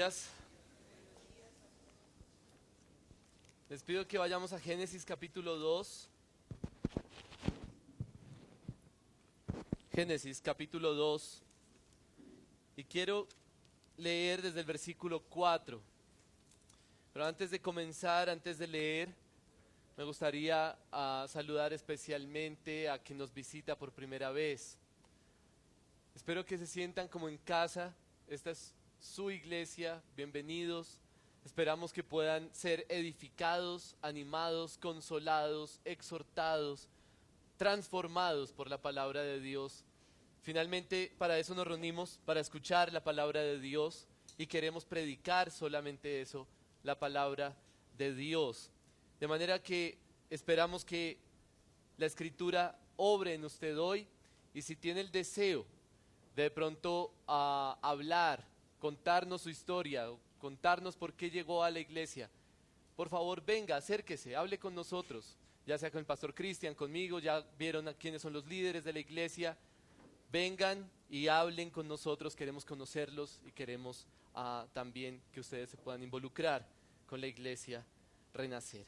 días. Les pido que vayamos a Génesis capítulo 2. Génesis capítulo 2. Y quiero leer desde el versículo 4. Pero antes de comenzar, antes de leer, me gustaría saludar especialmente a quien nos visita por primera vez. Espero que se sientan como en casa. Esta es su iglesia. Bienvenidos. Esperamos que puedan ser edificados, animados, consolados, exhortados, transformados por la palabra de Dios. Finalmente, para eso nos reunimos, para escuchar la palabra de Dios, y queremos predicar solamente eso, la palabra de Dios. De manera que esperamos que la Escritura obre en usted hoy, y si tiene el deseo de pronto hablar, contarnos su historia, contarnos por qué llegó a la iglesia, por favor venga, acérquese, hable con nosotros, ya sea con el pastor Cristian, conmigo, ya vieron a quiénes son los líderes de la iglesia. Vengan y hablen con nosotros, queremos conocerlos y queremos también que ustedes se puedan involucrar con la iglesia Renacer.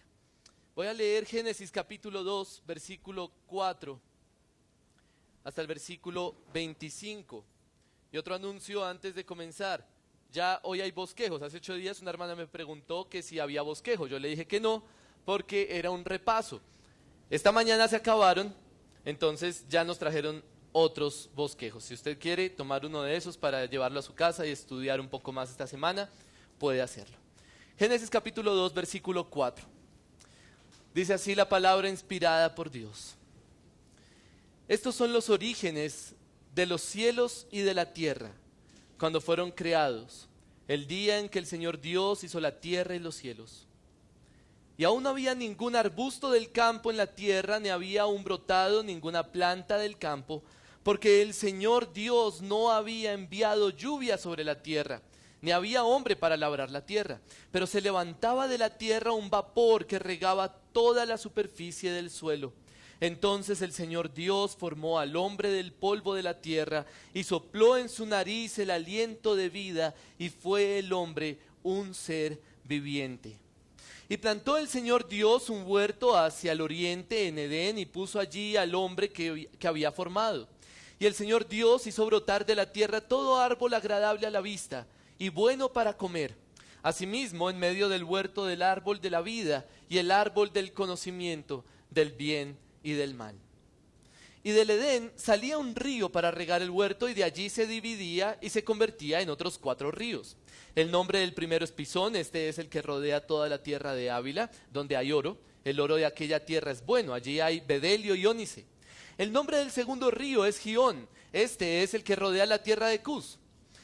Voy a leer Génesis capítulo 2, versículo 4 hasta el versículo 25. Y otro anuncio antes de comenzar. Ya hoy hay bosquejos. Hace 8 días una hermana me preguntó que si había bosquejos. Yo le dije que no, porque era un repaso. Esta mañana se acabaron, entonces ya nos trajeron otros bosquejos. Si usted quiere tomar uno de esos para llevarlo a su casa y estudiar un poco más esta semana, puede hacerlo. Génesis capítulo 2, versículo 4. Dice así la palabra inspirada por Dios. Estos son los orígenes de los cielos y de la tierra, cuando fueron creados, el día en que el Señor Dios hizo la tierra y los cielos. Y aún no había ningún arbusto del campo en la tierra, ni había aún brotado ninguna planta del campo, porque el Señor Dios no había enviado lluvia sobre la tierra, ni había hombre para labrar la tierra. Pero se levantaba de la tierra un vapor que regaba toda la superficie del suelo. Entonces el Señor Dios formó al hombre del polvo de la tierra y sopló en su nariz el aliento de vida, y fue el hombre un ser viviente. Y plantó el Señor Dios un huerto hacia el oriente en Edén, y puso allí al hombre que había formado. Y el Señor Dios hizo brotar de la tierra todo árbol agradable a la vista y bueno para comer. Asimismo, en medio del huerto del árbol de la vida y el árbol del conocimiento del bien y del mal. Y del Edén salía un río para regar el huerto, y de allí se dividía y se convertía en otros 4 ríos. El nombre del primero es Pisón. Este es el que rodea toda la tierra de Ávila, donde hay oro. El oro de aquella tierra es bueno, allí hay bedelio y ónice. El nombre del segundo río es Gihón. Este es el que rodea la tierra de Cus.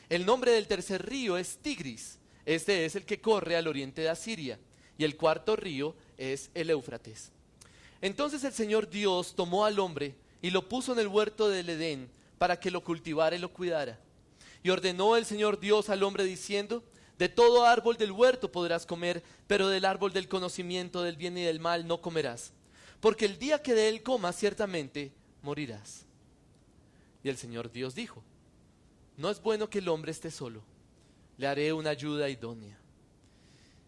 El nombre del tercer río es Tigris. Este es el que corre al oriente de Asiria. Y el cuarto río es el Éufrates. Entonces el Señor Dios tomó al hombre y lo puso en el huerto del Edén para que lo cultivara y lo cuidara. Y ordenó el Señor Dios al hombre diciendo: de todo árbol del huerto podrás comer, pero del árbol del conocimiento del bien y del mal no comerás, porque el día que de él comas ciertamente morirás. Y el Señor Dios dijo: no es bueno que el hombre esté solo, le haré una ayuda idónea.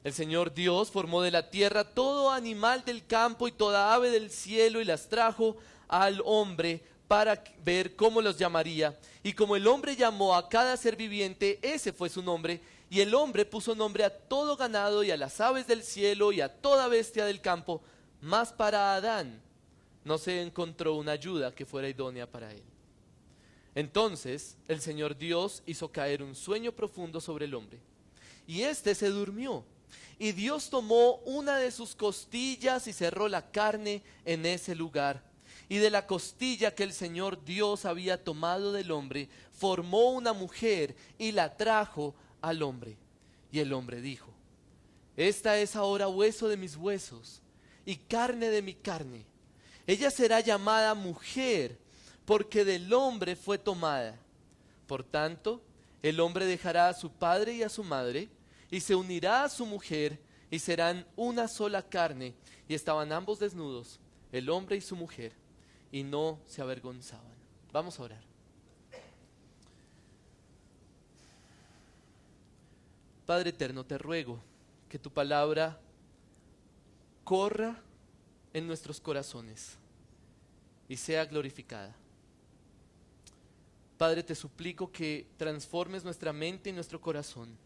El Señor Dios formó de la tierra todo animal del campo y toda ave del cielo, y las trajo al hombre para ver cómo los llamaría. Y como el hombre llamó a cada ser viviente, ese fue su nombre. Y el hombre puso nombre a todo ganado y a las aves del cielo y a toda bestia del campo. Mas para Adán no se encontró una ayuda que fuera idónea para él. Entonces el Señor Dios hizo caer un sueño profundo sobre el hombre, y éste se durmió. Y Dios tomó una de sus costillas y cerró la carne en ese lugar. Y de la costilla que el Señor Dios había tomado del hombre, formó una mujer y la trajo al hombre. Y el hombre dijo: esta es ahora hueso de mis huesos y carne de mi carne. Ella será llamada mujer, porque del hombre fue tomada. Por tanto, el hombre dejará a su padre y a su madre, y se unirá a su mujer, y serán una sola carne. Y estaban ambos desnudos, el hombre y su mujer, y no se avergonzaban. Vamos a orar. Padre eterno, te ruego que tu palabra corra en nuestros corazones y sea glorificada. Padre, te suplico que transformes nuestra mente y nuestro corazón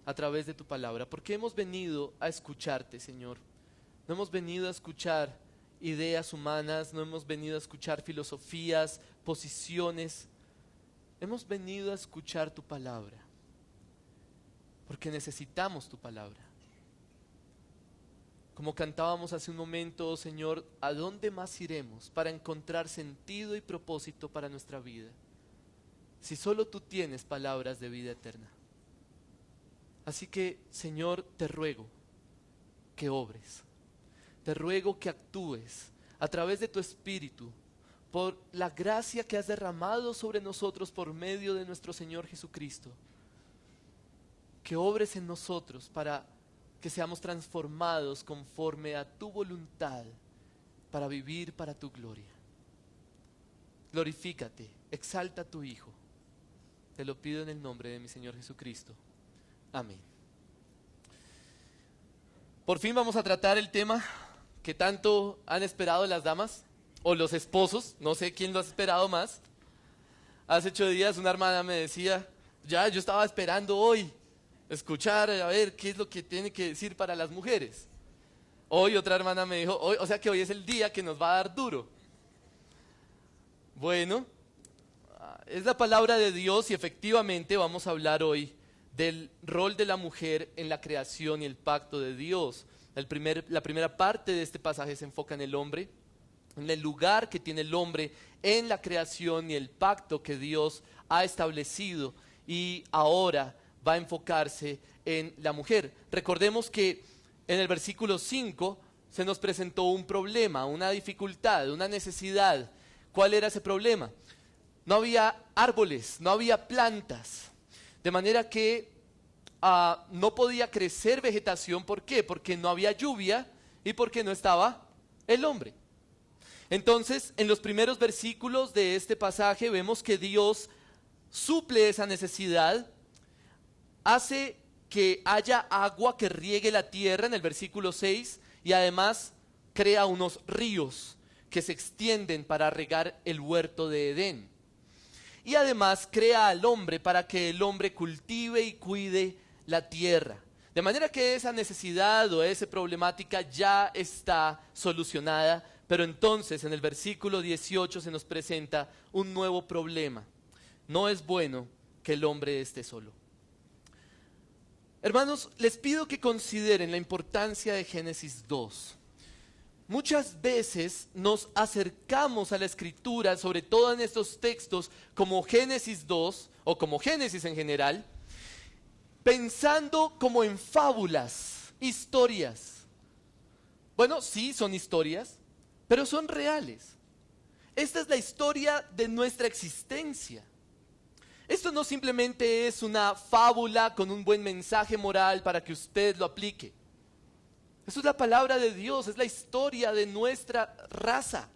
a través de tu palabra, porque hemos venido a escucharte, Señor. No hemos venido a escuchar ideas humanas, no hemos venido a escuchar filosofías, posiciones. Hemos venido a escuchar tu palabra, porque necesitamos tu palabra. Como cantábamos hace un momento, Señor, ¿a dónde más iremos para encontrar sentido y propósito para nuestra vida? Si solo tú tienes palabras de vida eterna. Así que, Señor, te ruego que obres. Te ruego que actúes a través de tu Espíritu por la gracia que has derramado sobre nosotros por medio de nuestro Señor Jesucristo. Que obres en nosotros para que seamos transformados conforme a tu voluntad para vivir para tu gloria. Glorifícate, exalta a tu Hijo. Te lo pido en el nombre de mi Señor Jesucristo. Amén. Por fin vamos a tratar el tema que tanto han esperado las damas o los esposos, no sé quién lo ha esperado más. Hace 8 días una hermana me decía, yo estaba esperando hoy escuchar, a ver qué es lo que tiene que decir para las mujeres. Hoy otra hermana me dijo, o sea que hoy es el día que nos va a dar duro. Bueno, es la palabra de Dios y efectivamente vamos a hablar hoy del rol de la mujer en la creación y el pacto de Dios. La primera parte de este pasaje se enfoca en el hombre, en el lugar que tiene el hombre en la creación y el pacto que Dios ha establecido, y ahora va a enfocarse en la mujer. Recordemos que en el versículo 5 se nos presentó un problema, una dificultad, una necesidad. ¿Cuál era ese problema? No había árboles, no había plantas, de manera que no podía crecer vegetación. ¿Por qué? Porque no había lluvia y porque no estaba el hombre. Entonces, en los primeros versículos de este pasaje vemos que Dios suple esa necesidad, hace que haya agua que riegue la tierra en el versículo 6 y además crea unos ríos que se extienden para regar el huerto de Edén. Y además crea al hombre para que el hombre cultive y cuide la tierra. De manera que esa necesidad o esa problemática ya está solucionada, pero entonces en el versículo 18 se nos presenta un nuevo problema. No es bueno que el hombre esté solo. Hermanos, les pido que consideren la importancia de Génesis 2. Muchas veces nos acercamos a la Escritura, sobre todo en estos textos como Génesis 2 o como Génesis en general, pensando como en fábulas, historias. Bueno, sí, son historias, pero son reales. Esta es la historia de nuestra existencia. Esto no simplemente es una fábula con un buen mensaje moral para que usted lo aplique. Esto es la palabra de Dios, es la historia de nuestra raza.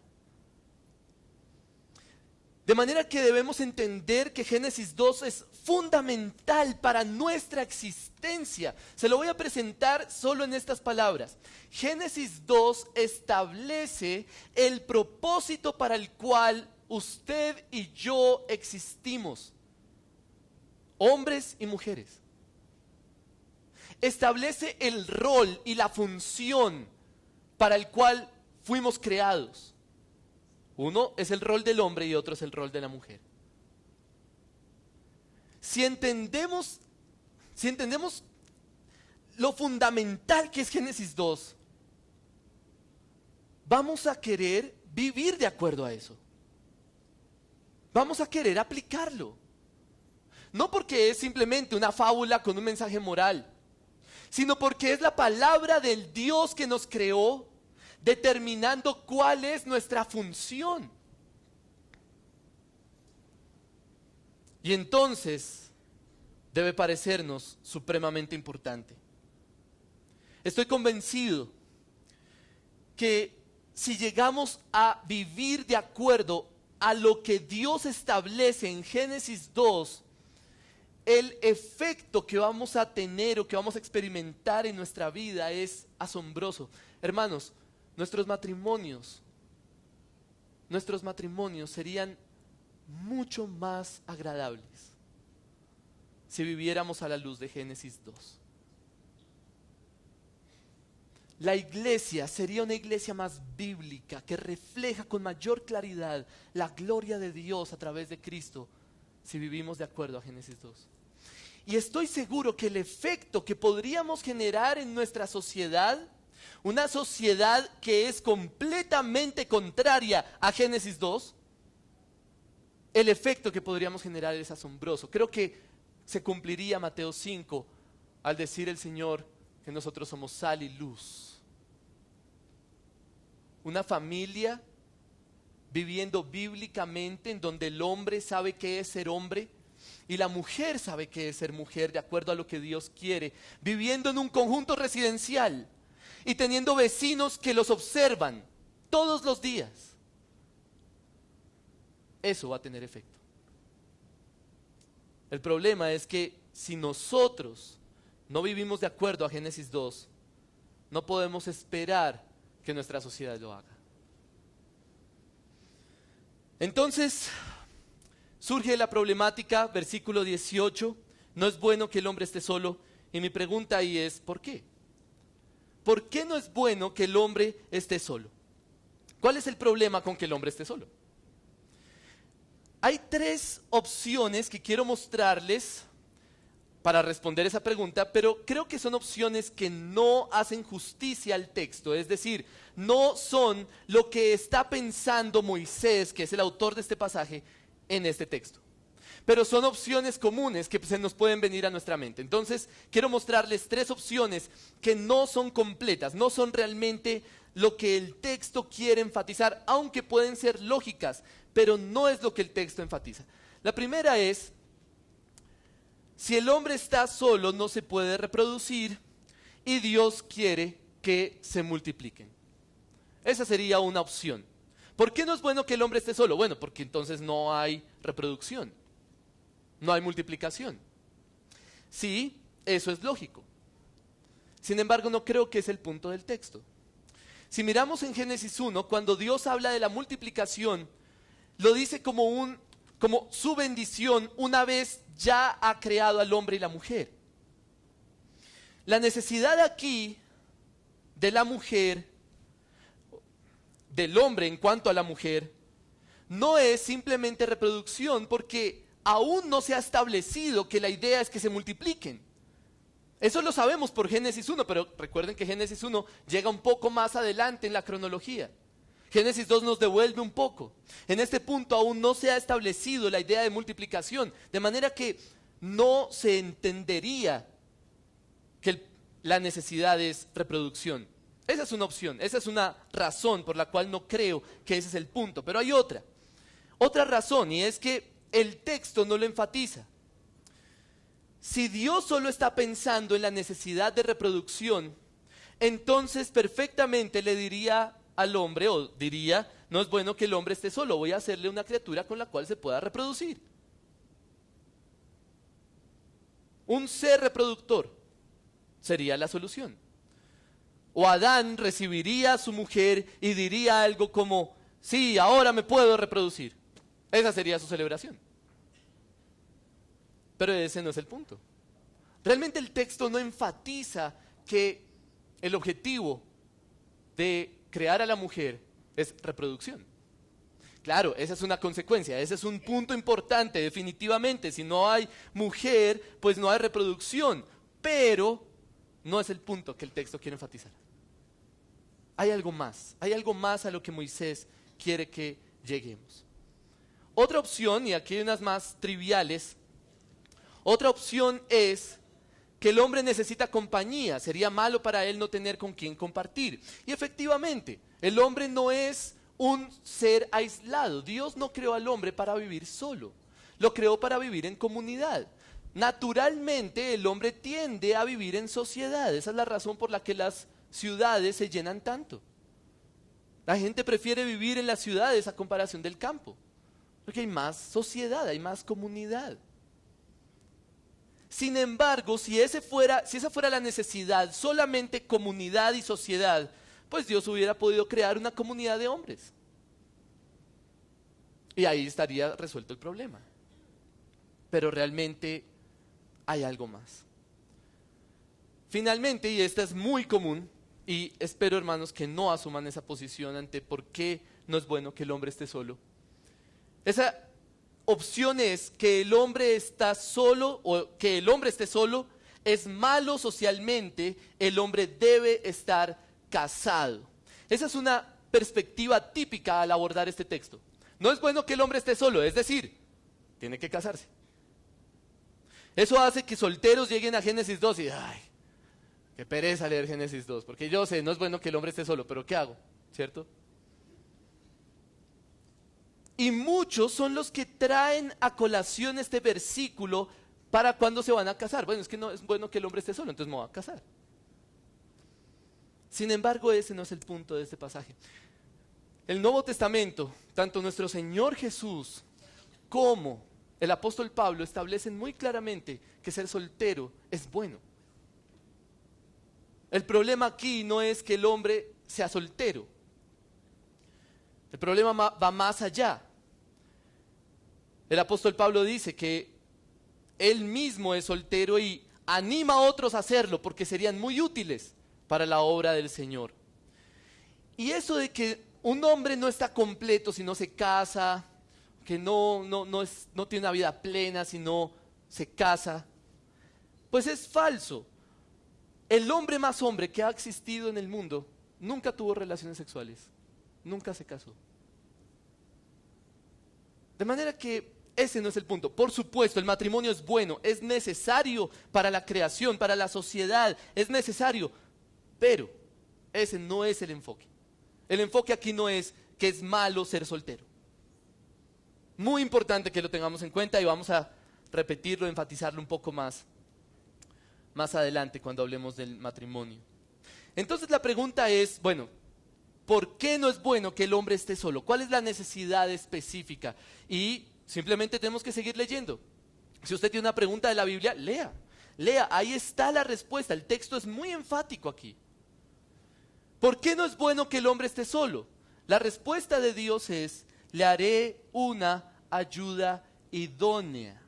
De manera que debemos entender que Génesis 2 es fundamental para nuestra existencia. Se lo voy a presentar solo en estas palabras. Génesis 2 establece el propósito para el cual usted y yo existimos. Hombres y mujeres. Establece el rol y la función para el cual fuimos creados. Uno es el rol del hombre y otro es el rol de la mujer. Si entendemos lo fundamental que es Génesis 2, vamos a querer vivir de acuerdo a eso. Vamos a querer aplicarlo. No porque es simplemente una fábula con un mensaje moral, sino porque es la palabra del Dios que nos creó, determinando cuál es nuestra función. Y entonces debe parecernos supremamente importante. Estoy convencido que si llegamos a vivir de acuerdo a lo que Dios establece en Génesis 2, el efecto que vamos a tener o que vamos a experimentar en nuestra vida es asombroso. Hermanos, nuestros matrimonios serían mucho más agradables si viviéramos a la luz de Génesis 2. La iglesia sería una iglesia más bíblica, que refleja con mayor claridad la gloria de Dios a través de Cristo, si vivimos de acuerdo a Génesis 2. Y estoy seguro que el efecto que podríamos generar en nuestra sociedad, una sociedad que es completamente contraria a Génesis 2, el efecto que podríamos generar es asombroso. Creo que se cumpliría Mateo 5 al decir el Señor que nosotros somos sal y luz. Una familia viviendo bíblicamente en donde el hombre sabe qué es ser hombre y la mujer sabe qué es ser mujer de acuerdo a lo que Dios quiere, viviendo en un conjunto residencial y teniendo vecinos que los observan todos los días. Eso va a tener efecto. El problema es que si nosotros no vivimos de acuerdo a Génesis 2, no podemos esperar que nuestra sociedad lo haga. Entonces, surge la problemática, versículo 18, no es bueno que el hombre esté solo, y mi pregunta ahí es, ¿por qué? ¿Por qué no es bueno que el hombre esté solo? ¿Cuál es el problema con que el hombre esté solo? Hay tres opciones que quiero mostrarles para responder esa pregunta, pero creo que son opciones que no hacen justicia al texto, es decir, no son lo que está pensando Moisés, que es el autor de este pasaje, en este texto. Pero son opciones comunes que se nos pueden venir a nuestra mente. Entonces, quiero mostrarles tres opciones que no son completas, no son realmente lo que el texto quiere enfatizar, aunque pueden ser lógicas, pero no es lo que el texto enfatiza. La primera es, si el hombre está solo, no se puede reproducir y Dios quiere que se multipliquen. Esa sería una opción. ¿Por qué no es bueno que el hombre esté solo? Bueno, porque entonces no hay reproducción, no hay multiplicación. Sí, eso es lógico. Sin embargo, no creo que es el punto del texto. Si miramos en Génesis 1, cuando Dios habla de la multiplicación, lo dice como su bendición una vez ya ha creado al hombre y la mujer. La necesidad aquí de la mujer, del hombre en cuanto a la mujer, no es simplemente reproducción, porque aún no se ha establecido que la idea es que se multipliquen. Eso lo sabemos por Génesis 1, pero recuerden que Génesis 1 llega un poco más adelante en la cronología. Génesis 2 nos devuelve un poco. En este punto aún no se ha establecido la idea de multiplicación, de manera que no se entendería que la necesidad es reproducción. Esa es una opción, esa es una razón por la cual no creo que ese es el punto. Pero hay otra razón, y es que el texto no lo enfatiza. Si Dios solo está pensando en la necesidad de reproducción, entonces perfectamente le diría al hombre, o diría, no es bueno que el hombre esté solo, voy a hacerle una criatura con la cual se pueda reproducir. Un ser reproductor sería la solución. O Adán recibiría a su mujer y diría algo como, sí, ahora me puedo reproducir. Esa sería su celebración. Pero ese no es el punto. Realmente el texto no enfatiza que el objetivo de crear a la mujer es reproducción. Claro, esa es una consecuencia, ese es un punto importante, definitivamente. Si no hay mujer, pues no hay reproducción. Pero no es el punto que el texto quiere enfatizar. Hay algo más a lo que Moisés quiere que lleguemos. Otra opción, y aquí hay unas más triviales, otra opción es que el hombre necesita compañía, sería malo para él no tener con quién compartir. Y efectivamente, el hombre no es un ser aislado. Dios no creó al hombre para vivir solo, lo creó para vivir en comunidad. Naturalmente el hombre tiende a vivir en sociedad, esa es la razón por la que las ciudades se llenan tanto. La gente prefiere vivir en las ciudades a comparación del campo, porque hay más sociedad, hay más comunidad. Sin embargo, si esa fuera la necesidad, solamente comunidad y sociedad, pues Dios hubiera podido crear una comunidad de hombres. Y ahí estaría resuelto el problema. Pero realmente hay algo más. Finalmente, y esta es muy común, y espero, hermanos, que no asuman esa posición ante por qué no es bueno que el hombre esté solo. Esa opción es que el hombre está solo o que el hombre esté solo es malo socialmente, el hombre debe estar casado. Esa es una perspectiva típica al abordar este texto. No es bueno que el hombre esté solo, es decir, tiene que casarse. Eso hace que solteros lleguen a Génesis 2 y ¡ay! Qué pereza leer Génesis 2, porque yo sé, no es bueno que el hombre esté solo, pero ¿qué hago? ¿Cierto? Y muchos son los que traen a colación este versículo para cuando se van a casar. Bueno, es que no es bueno que el hombre esté solo, entonces me voy a casar. Sin embargo, ese no es el punto de este pasaje. El Nuevo Testamento, tanto nuestro Señor Jesús como el apóstol Pablo establecen muy claramente que ser soltero es bueno. El problema aquí no es que el hombre sea soltero. El problema va más allá. El apóstol Pablo dice que él mismo es soltero y anima a otros a hacerlo porque serían muy útiles para la obra del Señor. Y eso de que un hombre no está completo si no se casa, que no tiene una vida plena si no se casa, pues es falso. El hombre más hombre que ha existido en el mundo nunca tuvo relaciones sexuales, nunca se casó. De manera que ese no es el punto. Por supuesto, el matrimonio es bueno, es necesario para la creación, para la sociedad, es necesario, pero ese no es el enfoque. El enfoque aquí no es que es malo ser soltero. Muy importante que lo tengamos en cuenta y vamos a repetirlo, enfatizarlo un poco más adelante cuando hablemos del matrimonio. Entonces la pregunta es, bueno, ¿por qué no es bueno que el hombre esté solo? ¿Cuál es la necesidad específica? Y simplemente tenemos que seguir leyendo. Si usted tiene una pregunta de la Biblia, lea, ahí está la respuesta. El texto es muy enfático aquí. ¿Por qué no es bueno que el hombre esté solo? La respuesta de Dios es, le haré una ayuda idónea.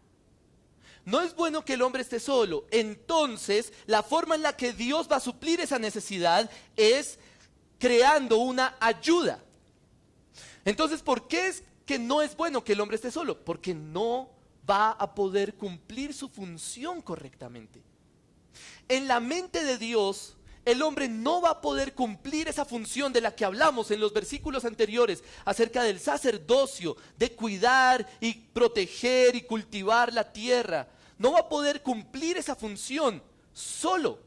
No es bueno que el hombre esté solo. Entonces, la forma en la que Dios va a suplir esa necesidad es creando una ayuda. Entonces, ¿por qué es que no es bueno que el hombre esté solo? Porque no va a poder cumplir su función correctamente. En la mente de Dios, el hombre no va a poder cumplir esa función de la que hablamos en los versículos anteriores acerca del sacerdocio, de cuidar y proteger y cultivar la tierra. No va a poder cumplir esa función solo.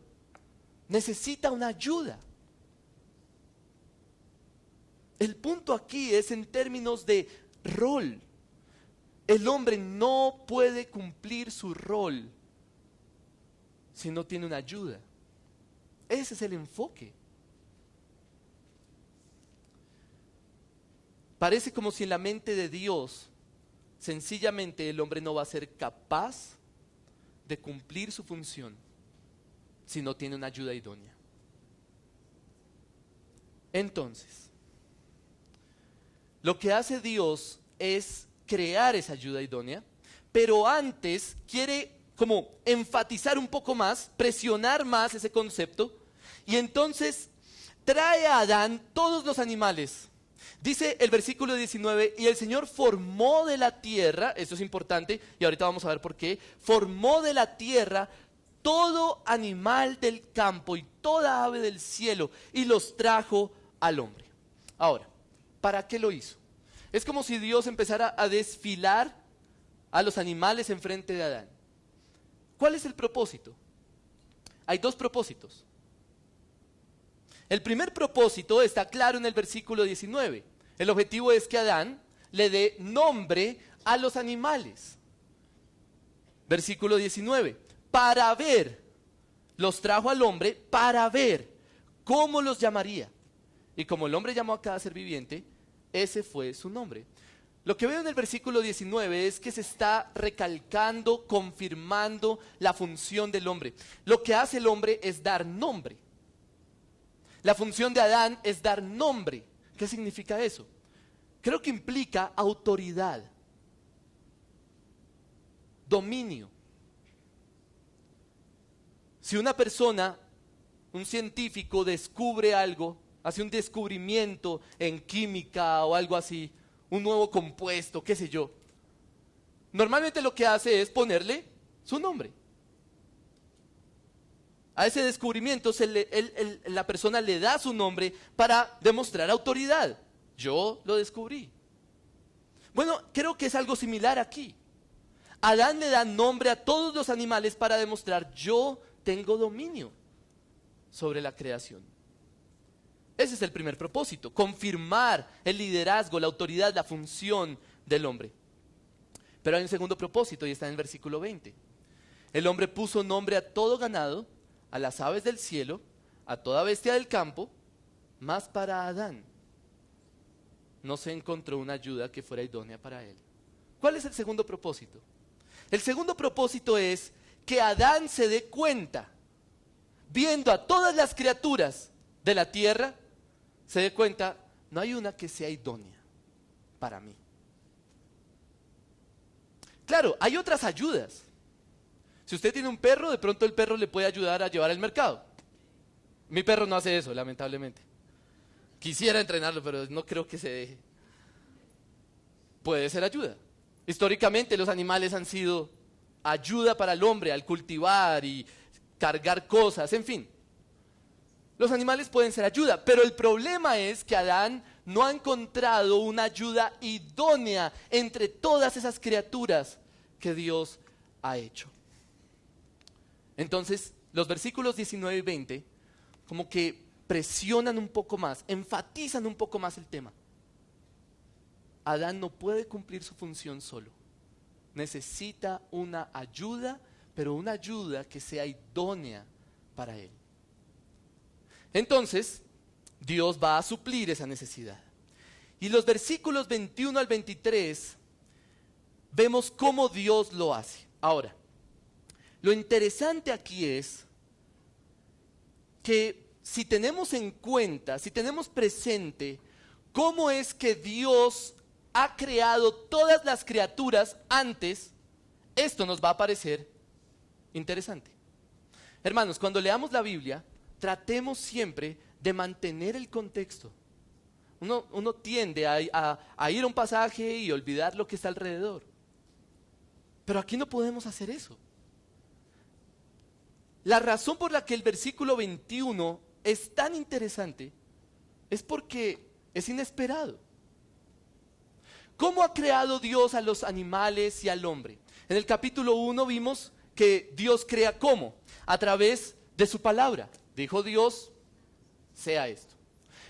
Necesita una ayuda. El punto aquí es en términos de rol. El hombre no puede cumplir su rol si no tiene una ayuda. Ese es el enfoque. Parece como si en la mente de Dios, sencillamente el hombre no va a ser capaz de cumplir su función si no tiene una ayuda idónea. Entonces, lo que hace Dios es crear esa ayuda idónea, pero antes quiere como enfatizar un poco más, presionar más ese concepto, y entonces trae a Adán todos los animales. Dice el versículo 19, y el Señor formó de la tierra, esto es importante, y ahorita vamos a ver por qué, formó de la tierra todo animal del campo y toda ave del cielo, y los trajo al hombre. Ahora, ¿para qué lo hizo? Es como si Dios empezara a desfilar a los animales enfrente de Adán. ¿Cuál es el propósito? Hay dos propósitos. El primer propósito está claro en el versículo 19. El objetivo es que Adán le dé nombre a los animales. Versículo 19. Para ver, los trajo al hombre para ver cómo los llamaría. Y como el hombre llamó a cada ser viviente, ese fue su nombre. Lo que veo en el versículo 19 es que se está recalcando, confirmando la función del hombre. Lo que hace el hombre es dar nombre. La función de Adán es dar nombre. ¿Qué significa eso? Creo que implica autoridad, dominio. Si una persona, un científico, descubre algo, hace un descubrimiento en química o algo así, un nuevo compuesto, qué sé yo, normalmente lo que hace es ponerle su nombre. A ese descubrimiento la persona le da su nombre para demostrar autoridad. Yo lo descubrí. Bueno, creo que es algo similar aquí. Adán le da nombre a todos los animales para demostrar: yo tengo dominio sobre la creación. Ese es el primer propósito, confirmar el liderazgo, la autoridad, la función del hombre. Pero hay un segundo propósito y está en el versículo 20. El hombre puso nombre a todo ganado, a las aves del cielo, a toda bestia del campo, mas para Adán no se encontró una ayuda que fuera idónea para él. ¿Cuál es el segundo propósito? El segundo propósito es que Adán se dé cuenta, viendo a todas las criaturas de la tierra, se dé cuenta: no hay una que sea idónea para mí. Claro, hay otras ayudas. Si usted tiene un perro, de pronto el perro le puede ayudar a llevar al mercado. Mi perro no hace eso, lamentablemente. Quisiera entrenarlo, pero no creo que se deje. Puede ser ayuda. Históricamente los animales han sido ayuda para el hombre al cultivar y cargar cosas, en fin. Los animales pueden ser ayuda, pero el problema es que Adán no ha encontrado una ayuda idónea entre todas esas criaturas que Dios ha hecho. Entonces, los versículos 19 y 20 como que presionan un poco más, enfatizan un poco más el tema. Adán no puede cumplir su función solo. Necesita una ayuda, pero una ayuda que sea idónea para él. Entonces, Dios va a suplir esa necesidad. Y los versículos 21 al 23 vemos cómo Dios lo hace. Ahora, lo interesante aquí es que si tenemos en cuenta, si tenemos presente cómo es que Dios ha creado todas las criaturas antes, esto nos va a parecer interesante. Hermanos, cuando leamos la Biblia, tratemos siempre de mantener el contexto. Uno tiende a ir a un pasaje y olvidar lo que está alrededor. Pero aquí no podemos hacer eso. La razón por la que el versículo 21 es tan interesante es porque es inesperado. ¿Cómo ha creado Dios a los animales y al hombre? En el capítulo 1 vimos que Dios crea ¿cómo? A través de su palabra. Dijo Dios: sea esto.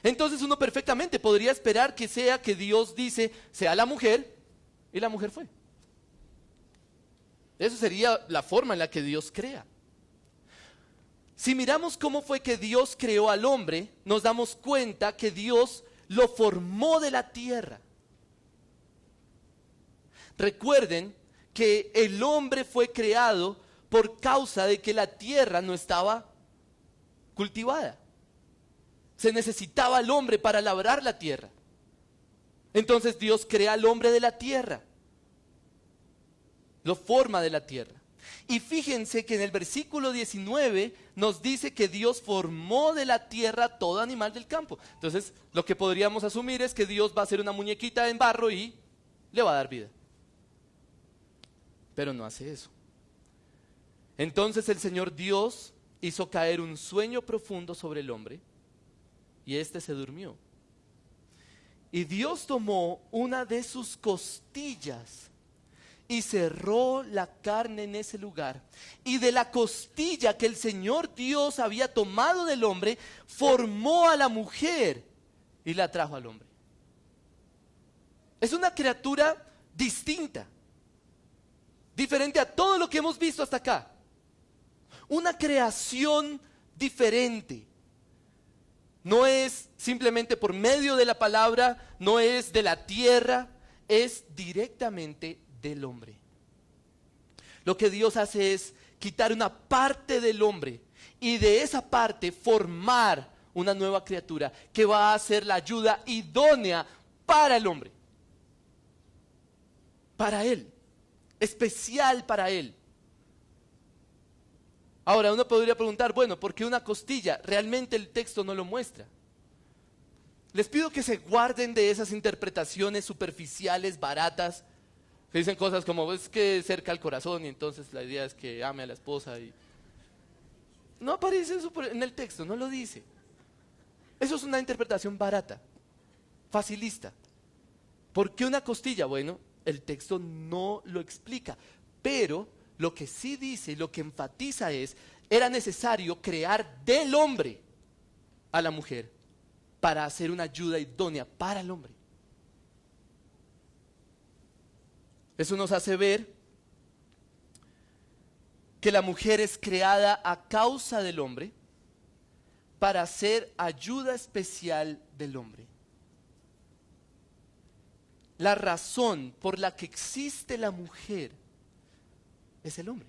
Entonces uno perfectamente podría esperar que sea que Dios dice: sea la mujer, y la mujer fue. Eso sería la forma en la que Dios crea. Si miramos cómo fue que Dios creó al hombre, nos damos cuenta que Dios lo formó de la tierra. Recuerden que el hombre fue creado por causa de que la tierra no estaba cultivada. Se necesitaba al hombre para labrar la tierra. Entonces Dios crea al hombre de la tierra. Lo forma de la tierra. Y fíjense que en el versículo 19 nos dice que Dios formó de la tierra todo animal del campo. Entonces lo que podríamos asumir es que Dios va a hacer una muñequita en barro y le va a dar vida. Pero no hace eso. Entonces el Señor Dios hizo caer un sueño profundo sobre el hombre y éste se durmió. Y Dios tomó una de sus costillas y cerró la carne en ese lugar. Y de la costilla que el Señor Dios había tomado del hombre, formó a la mujer y la trajo al hombre. Es una criatura distinta, diferente a todo lo que hemos visto hasta acá. Una creación diferente. No es simplemente por medio de la palabra, no es de la tierra, es directamente del hombre. Lo que Dios hace es quitar una parte del hombre y de esa parte formar una nueva criatura que va a ser la ayuda idónea para el hombre. Para él, especial para él. Ahora uno podría preguntar, bueno, ¿por qué una costilla? Realmente el texto no lo muestra. Les pido que se guarden de esas interpretaciones superficiales, baratas, que dicen cosas como, es que cerca al corazón y entonces la idea es que ame a la esposa. No aparece eso en el texto, no lo dice. Eso es una interpretación barata, facilista. ¿Por qué una costilla? Bueno, el texto no lo explica, pero lo que sí dice, lo que enfatiza es, era necesario crear del hombre a la mujer para hacer una ayuda idónea para el hombre. Eso nos hace ver que la mujer es creada a causa del hombre para ser ayuda especial del hombre. La razón por la que existe la mujer es el hombre.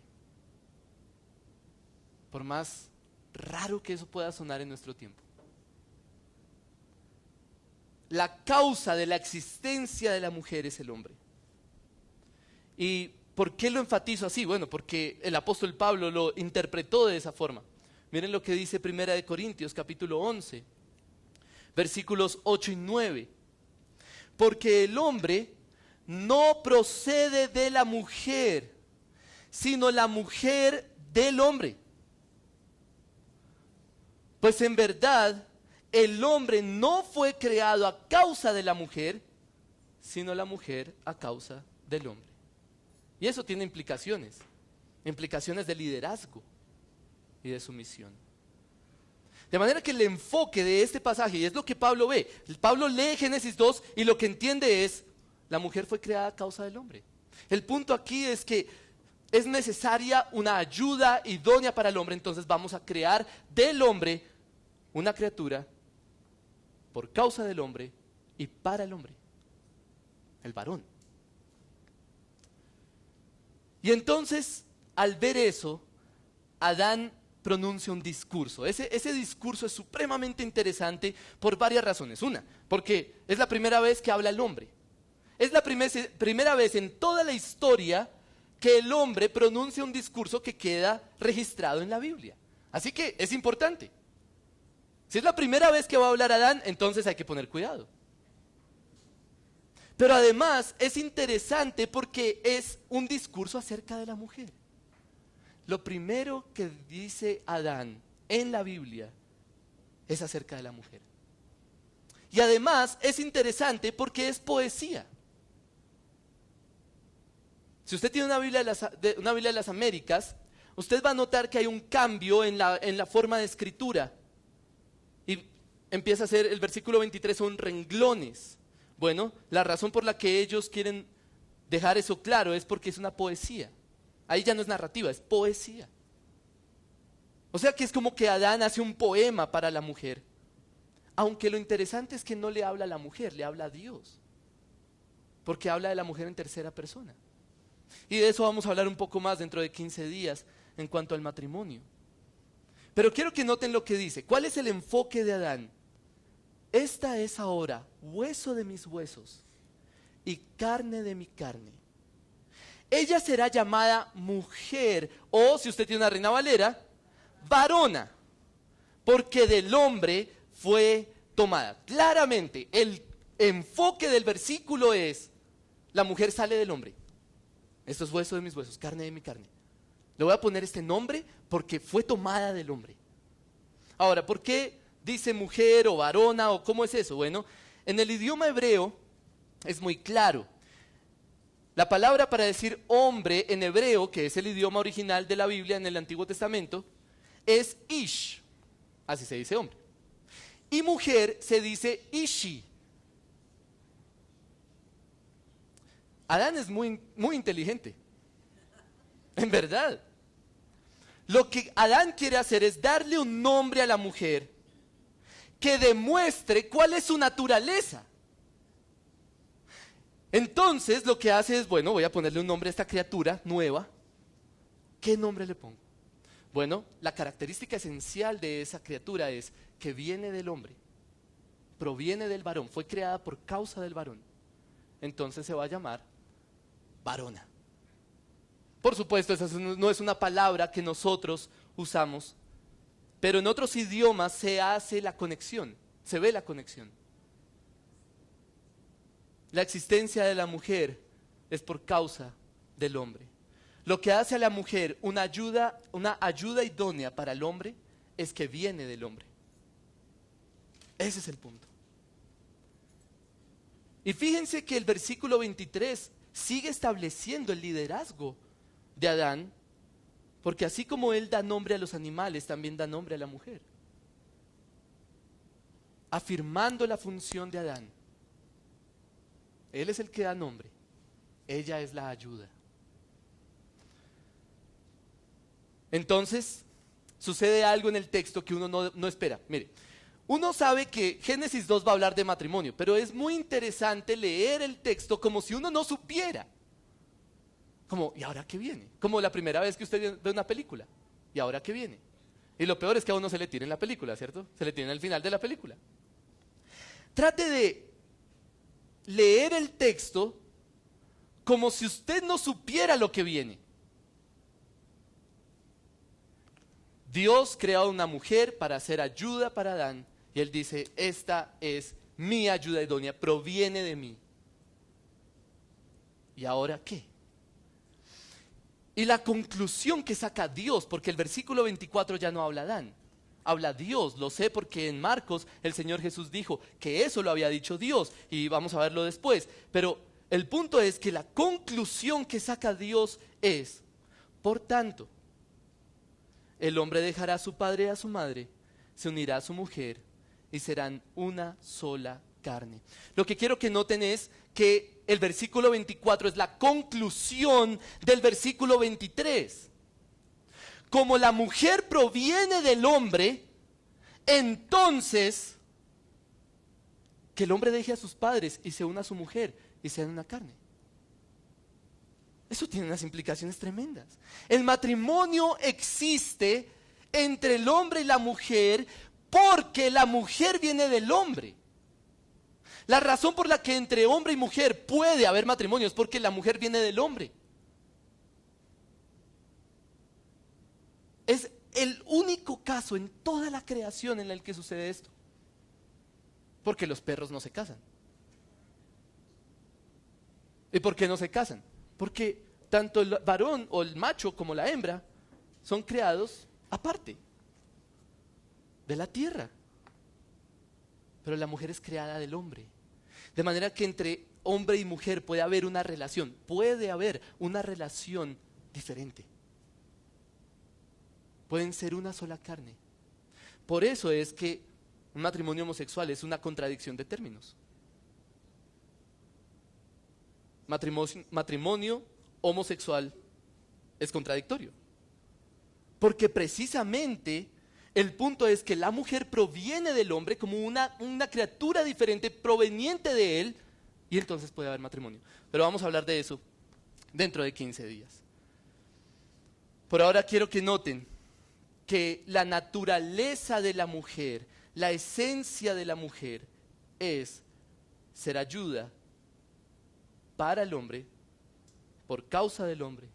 Por más raro que eso pueda sonar en nuestro tiempo. La causa de la existencia de la mujer es el hombre. ¿Y por qué lo enfatizo así? Bueno, porque el apóstol Pablo lo interpretó de esa forma. Miren lo que dice 1 Corintios capítulo 11, versículos 8 y 9. Porque el hombre no procede de la mujer, sino la mujer del hombre. Pues en verdad, el hombre no fue creado a causa de la mujer, sino la mujer a causa del hombre. Y eso tiene implicaciones de liderazgo y de sumisión. De manera que el enfoque de este pasaje, y es lo que Pablo ve, Pablo lee Génesis 2 y lo que entiende es, la mujer fue creada a causa del hombre. El punto aquí es que es necesaria una ayuda idónea para el hombre, entonces vamos a crear del hombre una criatura por causa del hombre y para el hombre, el varón. Y entonces, al ver eso, Adán pronuncia un discurso. Ese discurso es supremamente interesante por varias razones. Una, porque es la primera vez que habla el hombre. Es la primera vez en toda la historia que el hombre pronuncia un discurso que queda registrado en la Biblia. Así que es importante. Si es la primera vez que va a hablar Adán, entonces hay que poner cuidado. Pero además es interesante porque es un discurso acerca de la mujer. Lo primero que dice Adán en la Biblia es acerca de la mujer. Y además es interesante porque es poesía. Si usted tiene una Biblia de las Américas, usted va a notar que hay un cambio en la forma de escritura. Y empieza a ser, el versículo 23 son renglones. Bueno, la razón por la que ellos quieren dejar eso claro es porque es una poesía. Ahí ya no es narrativa, es poesía. O sea que es como que Adán hace un poema para la mujer. Aunque lo interesante es que no le habla a la mujer, le habla a Dios. Porque habla de la mujer en tercera persona. Y de eso vamos a hablar un poco más dentro de 15 días en cuanto al matrimonio. Pero quiero que noten lo que dice. ¿Cuál es el enfoque de Adán? Esta es ahora hueso de mis huesos y carne de mi carne. Ella será llamada mujer, o si usted tiene una Reina Valera, varona, porque del hombre fue tomada. Claramente, el enfoque del versículo es, la mujer sale del hombre. Esto es hueso de mis huesos, carne de mi carne. Le voy a poner este nombre porque fue tomada del hombre. Ahora, ¿por qué dice mujer o varona o cómo es eso? Bueno, en el idioma hebreo es muy claro. La palabra para decir hombre en hebreo, que es el idioma original de la Biblia en el Antiguo Testamento, es ish, así se dice hombre. Y mujer se dice ishi. Adán es muy inteligente, en verdad. Lo que Adán quiere hacer es darle un nombre a la mujer que demuestre cuál es su naturaleza. Entonces lo que hace es, bueno, voy a ponerle un nombre a esta criatura nueva. ¿Qué nombre le pongo? Bueno, la característica esencial de esa criatura es que viene del hombre, proviene del varón, fue creada por causa del varón. Entonces se va a llamar varona. Por supuesto, esa no es una palabra que nosotros usamos, pero en otros idiomas se hace la conexión, se ve la conexión. La existencia de la mujer es por causa del hombre. Lo que hace a la mujer una ayuda idónea para el hombre es que viene del hombre. Ese es el punto. Y fíjense que el versículo 23 sigue estableciendo el liderazgo de Adán, porque así como él da nombre a los animales, también da nombre a la mujer, afirmando la función de Adán. Él es el que da nombre, ella es la ayuda. Entonces, sucede algo en el texto que uno no espera. Mire, uno sabe que Génesis 2 va a hablar de matrimonio, pero es muy interesante leer el texto como si uno no supiera. Como, ¿y ahora qué viene? Como la primera vez que usted ve una película. ¿Y ahora qué viene? Y lo peor es que a uno se le tira en la película, ¿cierto? Se le tira al final de la película. Trate de leer el texto como si usted no supiera lo que viene. Dios crea una mujer para hacer ayuda para Adán, y él dice, esta es mi ayuda idónea, proviene de mí. ¿Y ahora qué? Y la conclusión que saca Dios, porque el versículo 24 ya no habla Adán, habla Dios. Lo sé porque en Marcos el Señor Jesús dijo que eso lo había dicho Dios, y vamos a verlo después. Pero el punto es que la conclusión que saca Dios es, por tanto, el hombre dejará a su padre y a su madre, se unirá a su mujer y serán una sola carne. Lo que quiero que noten es que el versículo 24 es la conclusión del versículo 23. Como la mujer proviene del hombre, entonces que el hombre deje a sus padres y se una a su mujer y sean una carne. Eso tiene unas implicaciones tremendas. El matrimonio existe entre el hombre y la mujer porque la mujer viene del hombre. La razón por la que entre hombre y mujer puede haber matrimonio es porque la mujer viene del hombre. Es el único caso en toda la creación en el que sucede esto. Porque los perros no se casan. ¿Y por qué no se casan? Porque tanto el varón o el macho como la hembra son creados aparte de la tierra. Pero la mujer es creada del hombre. De manera que entre hombre y mujer puede haber una relación diferente. Pueden ser una sola carne. Por eso es que un matrimonio homosexual es una contradicción de términos. Matrimonio homosexual es contradictorio. Porque precisamente el punto es que la mujer proviene del hombre como una criatura diferente proveniente de él, y entonces puede haber matrimonio. Pero vamos a hablar de eso dentro de 15 días. Por ahora quiero que noten que la naturaleza de la mujer, la esencia de la mujer es ser ayuda para el hombre, por causa del hombre,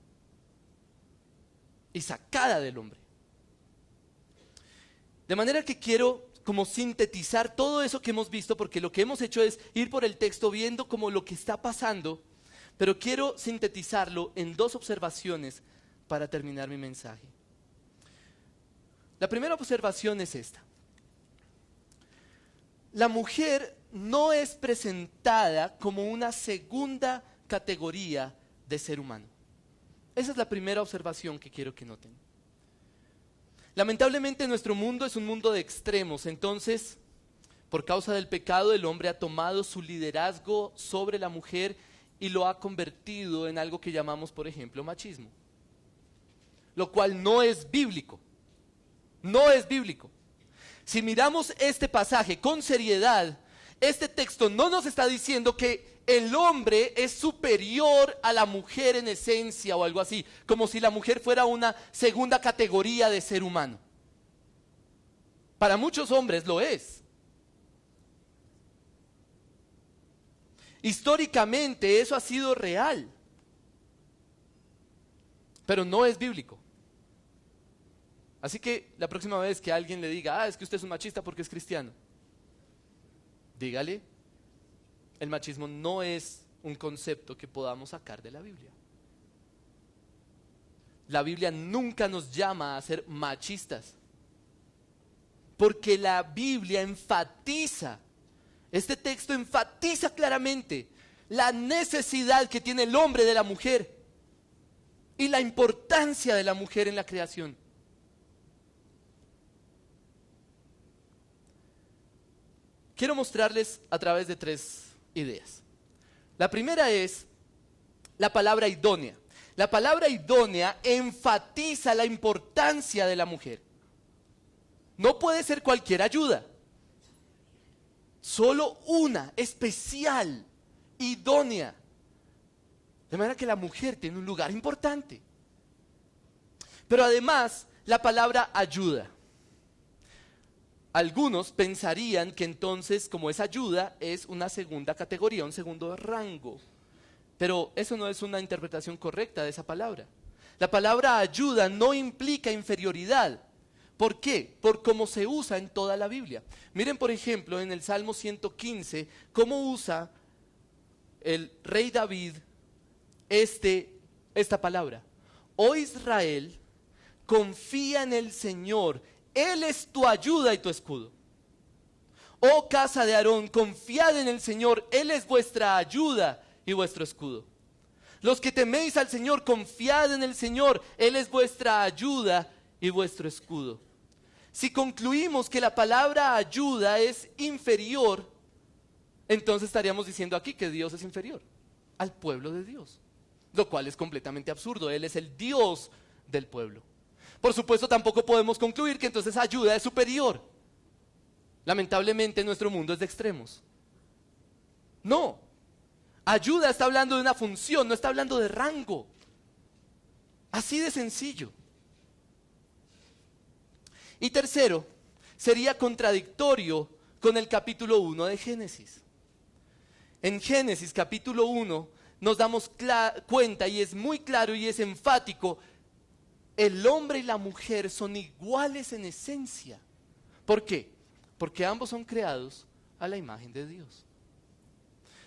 y sacada del hombre. De manera que quiero como sintetizar todo eso que hemos visto, porque lo que hemos hecho es ir por el texto viendo como lo que está pasando, pero quiero sintetizarlo en 2 observaciones para terminar mi mensaje. La primera observación es esta. La mujer no es presentada como una segunda categoría de ser humano. Esa es la primera observación que quiero que noten. Lamentablemente nuestro mundo es un mundo de extremos, entonces, por causa del pecado, el hombre ha tomado su liderazgo sobre la mujer y lo ha convertido en algo que llamamos, por ejemplo, machismo. Lo cual no es bíblico. No es bíblico. Si miramos este pasaje con seriedad, este texto no nos está diciendo que el hombre es superior a la mujer en esencia o algo así, como si la mujer fuera una segunda categoría de ser humano. Para muchos hombres lo es. Históricamente eso ha sido real, pero no es bíblico. Así que la próxima vez que alguien le diga, es que usted es un machista porque es cristiano, dígale, el machismo no es un concepto que podamos sacar de la Biblia. La Biblia nunca nos llama a ser machistas, porque la Biblia enfatiza, este texto enfatiza claramente la necesidad que tiene el hombre de la mujer y la importancia de la mujer en la creación. Quiero mostrarles a través de 3 ideas. La primera es la palabra idónea. La palabra idónea enfatiza la importancia de la mujer. No puede ser cualquier ayuda. Solo una, especial, idónea. De manera que la mujer tiene un lugar importante. Pero además, la palabra ayuda. Algunos pensarían que entonces, como es ayuda, es una segunda categoría, un segundo rango. Pero eso no es una interpretación correcta de esa palabra. La palabra ayuda no implica inferioridad. ¿Por qué? Por cómo se usa en toda la Biblia. Miren, por ejemplo, en el Salmo 115, cómo usa el rey David esta palabra. Oh Israel, confía en el Señor. Él es tu ayuda y tu escudo. Oh casa de Aarón, confiad en el Señor. Él es vuestra ayuda y vuestro escudo. Los que teméis al Señor, confiad en el Señor. Él es vuestra ayuda y vuestro escudo. Si concluimos que la palabra ayuda es inferior, entonces estaríamos diciendo aquí que Dios es inferior al pueblo de Dios, lo cual es completamente absurdo. Él es el Dios del pueblo. Por supuesto, tampoco podemos concluir que entonces ayuda es superior. Lamentablemente, nuestro mundo es de extremos. No. Ayuda está hablando de una función, no está hablando de rango. Así de sencillo. Y tercero, sería contradictorio con el capítulo 1 de Génesis. En Génesis capítulo 1 nos damos cuenta, y es muy claro y es enfático, el hombre y la mujer son iguales en esencia. ¿Por qué? Porque ambos son creados a la imagen de Dios.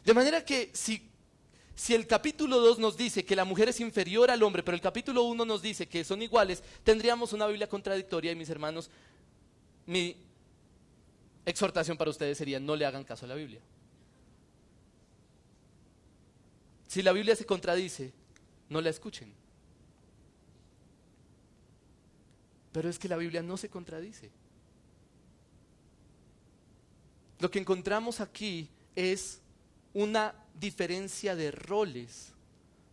De manera que si el capítulo 2 nos dice que la mujer es inferior al hombre, pero el capítulo 1 nos dice que son iguales, tendríamos una Biblia contradictoria. Y mis hermanos, mi exhortación para ustedes sería: no le hagan caso a la Biblia. Si la Biblia se contradice, no la escuchen. Pero es que la Biblia no se contradice. Lo que encontramos aquí es una diferencia de roles,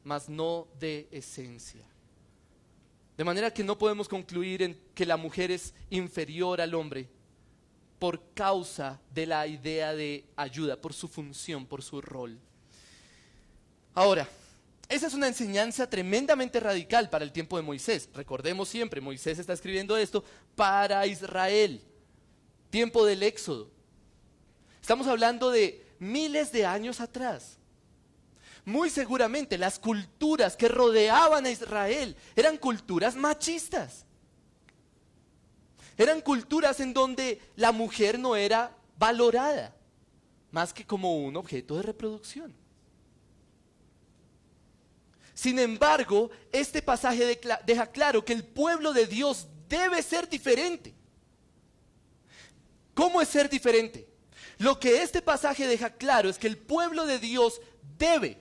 mas no de esencia. De manera que no podemos concluir en que la mujer es inferior al hombre por causa de la idea de ayuda, por su función, por su rol. Ahora, esa es una enseñanza tremendamente radical para el tiempo de Moisés. Recordemos siempre, Moisés está escribiendo esto para Israel, tiempo del Éxodo. Estamos hablando de miles de años atrás. Muy seguramente las culturas que rodeaban a Israel eran culturas machistas. Eran culturas en donde la mujer no era valorada, más que como un objeto de reproducción. Sin embargo, este pasaje deja claro que el pueblo de Dios debe ser diferente. ¿Cómo es ser diferente? Lo que este pasaje deja claro es que el pueblo de Dios debe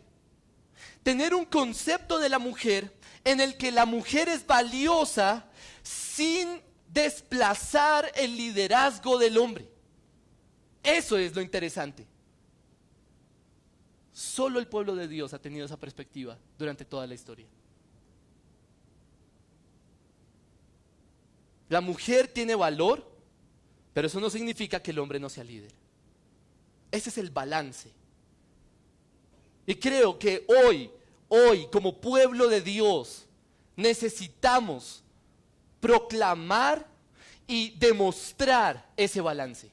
tener un concepto de la mujer en el que la mujer es valiosa sin desplazar el liderazgo del hombre. Eso es lo interesante. Solo el pueblo de Dios ha tenido esa perspectiva durante toda la historia. La mujer tiene valor, pero eso no significa que el hombre no sea líder. Ese es el balance. Y creo que hoy, como pueblo de Dios, necesitamos proclamar y demostrar ese balance.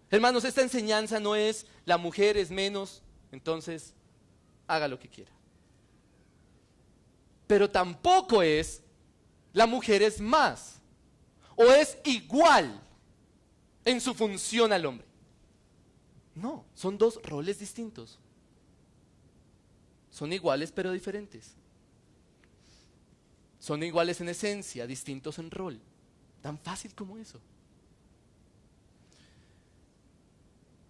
Hermanos, esta enseñanza no es la mujer es menos, entonces haga lo que quiera. Pero tampoco es la mujer es más o es igual en su función al hombre. No, son dos roles distintos. Son iguales pero diferentes. Son iguales en esencia, distintos en rol. Tan fácil como eso.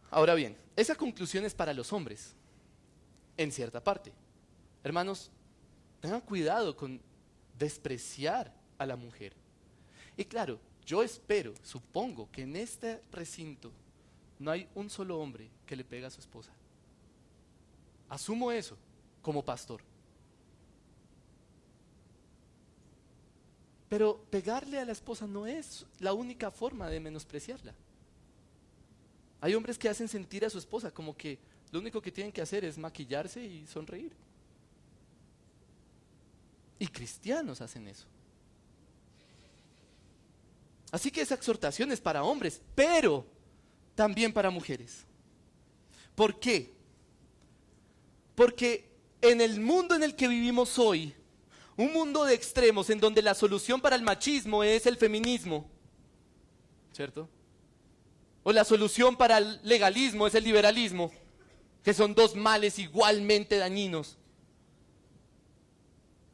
Ahora bien, esa conclusión es para los hombres, en cierta parte. Hermanos, tengan cuidado con despreciar a la mujer. Y claro, yo supongo que en este recinto no hay un solo hombre que le pegue a su esposa. Asumo eso como pastor. Pero pegarle a la esposa no es la única forma de menospreciarla. Hay hombres que hacen sentir a su esposa como que lo único que tienen que hacer es maquillarse y sonreír. Y cristianos hacen eso. Así que esa exhortación es para hombres, pero también para mujeres. ¿Por qué? Porque en el mundo en el que vivimos hoy, un mundo de extremos en donde la solución para el machismo es el feminismo, ¿cierto? O la solución para el legalismo es el liberalismo, que son dos males igualmente dañinos.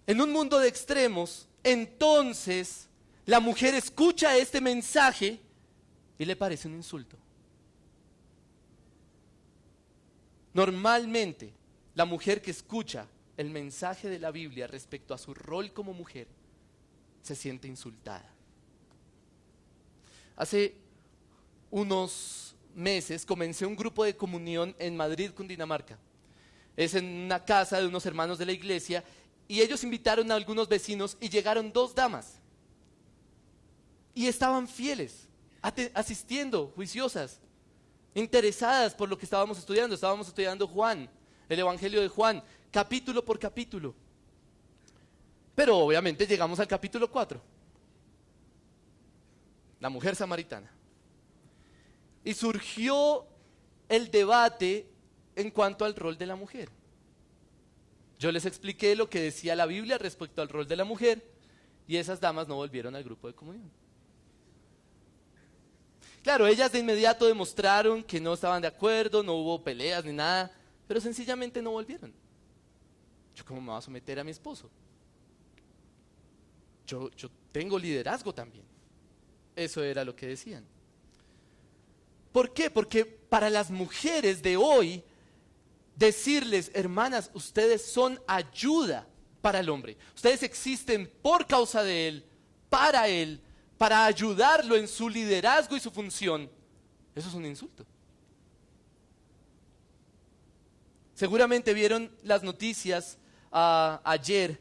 En un mundo de extremos, entonces la mujer escucha este mensaje y le parece un insulto. Normalmente, la mujer que escucha el mensaje de la Biblia respecto a su rol como mujer se siente insultada. Hace unos meses comencé un grupo de comunión en Madrid, Cundinamarca. Es en una casa de unos hermanos de la iglesia y ellos invitaron a algunos vecinos y llegaron 2 damas. Y estaban fieles, asistiendo, juiciosas, interesadas por lo que estábamos estudiando. Estábamos estudiando Juan, el Evangelio de Juan, capítulo por capítulo. Pero obviamente llegamos al capítulo 4. La mujer samaritana. Y surgió el debate en cuanto al rol de la mujer. Yo les expliqué lo que decía la Biblia respecto al rol de la mujer y esas damas no volvieron al grupo de comunión. Claro, ellas de inmediato demostraron que no estaban de acuerdo, no hubo peleas ni nada, pero sencillamente no volvieron. ¿Yo cómo me voy a someter a mi esposo? Yo tengo liderazgo también. Eso era lo que decían. ¿Por qué? Porque para las mujeres de hoy, decirles, hermanas, ustedes son ayuda para el hombre. Ustedes existen por causa de él, para ayudarlo en su liderazgo y su función. Eso es un insulto. Seguramente vieron las noticias ayer,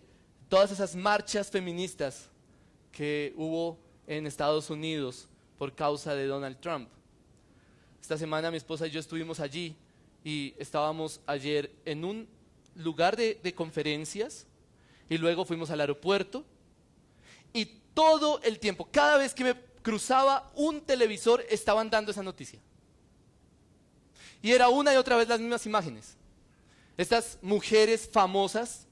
todas esas marchas feministas que hubo en Estados Unidos por causa de Donald Trump. Esta semana mi esposa y yo estuvimos allí y estábamos ayer en un lugar de conferencias y luego fuimos al aeropuerto y todo el tiempo, cada vez que me cruzaba un televisor estaban dando esa noticia. Y era una y otra vez las mismas imágenes. Estas mujeres famosas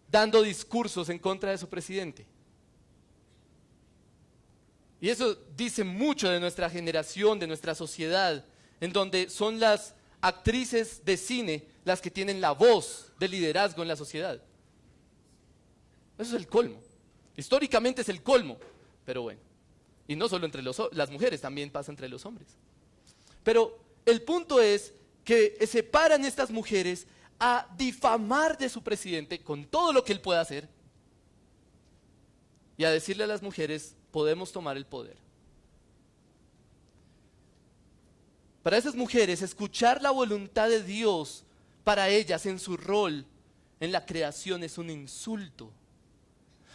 dando discursos en contra de su presidente. Y eso dice mucho de nuestra generación, de nuestra sociedad, en donde son las actrices de cine las que tienen la voz de liderazgo en la sociedad. Eso es el colmo. Históricamente es el colmo, pero bueno. Y no solo entre las mujeres, también pasa entre los hombres. Pero el punto es que se paran estas mujeres a difamar de su presidente con todo lo que él pueda hacer y a decirle a las mujeres, podemos tomar el poder. Para esas mujeres, escuchar la voluntad de Dios para ellas en su rol en la creación es un insulto.